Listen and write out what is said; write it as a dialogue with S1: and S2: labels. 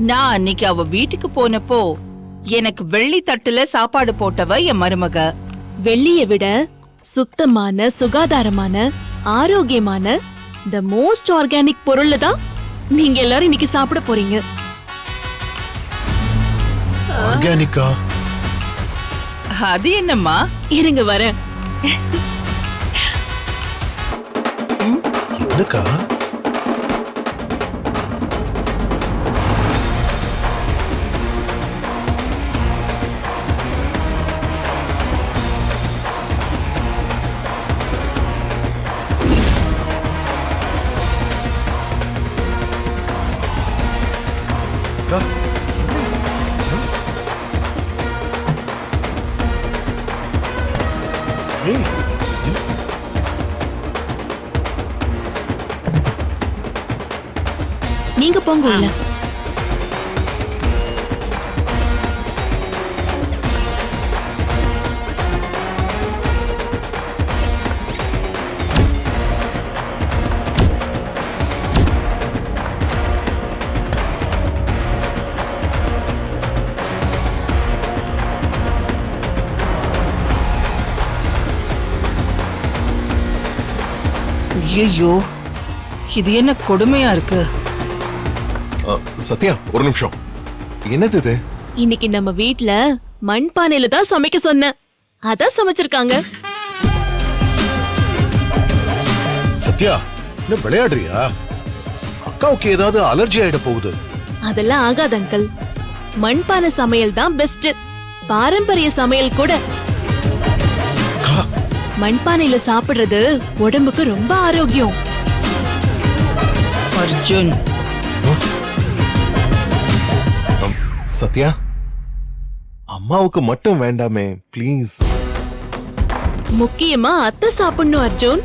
S1: நான் அன்னைக்கு அவ வீட்டுக்கு போனப்போ எனக்கு வெள்ளி தட்டுல சாப்பாடு போட்டவ என் மருமக.
S2: வெள்ளிய விட சுத்தமான, சுகாதாரமான, ஆரோக்கியமான த மோஸ்ட் ஆர்கானிக் பொருள்ல தான் நீங்க எல்லாரும் இன்னைக்கு சாப்பிட போறீங்க.
S3: ஆர்கானிக்கா?
S1: அது என்னம்மா?
S2: இருங்க வரேன்.
S3: என்னக்கா?
S2: நீங்க போங்க உள்ள.
S1: ஐயோ, இது என்ன கொடுமையா இருக்கு.
S3: சத்யா, ஒரு நிமிஷம். என்னது இது?
S2: இன்னைக்கு நம்ம வீட்ல மண்பானையில தான் சமைக்க சொன்னேன். அதான் சமைச்சிருக்காங்க.
S3: சத்யா, என்ன விளையாடுறியா? அக்காவுக்கு ஏதாவது அலர்ஜி ஆயிட போகுது.
S2: அதெல்லாம் ஆகாது அங்கிள். மண்பானை சமையல் தான் பெஸ்ட். பாரம்பரிய சமையல் கூட.
S3: அக்கா,
S2: மண்பானையில சாப்பிடுறது உடம்புக்கு ரொம்ப ஆரோக்கியம்.
S1: அர்ஜுன்,
S3: சத்யா, அம்மாவுக்கு மட்டும் வேண்டாமே ப்ளீஸ்.
S2: முக்கியமா அத்தை சாப்பிடணும் அர்ஜுன்.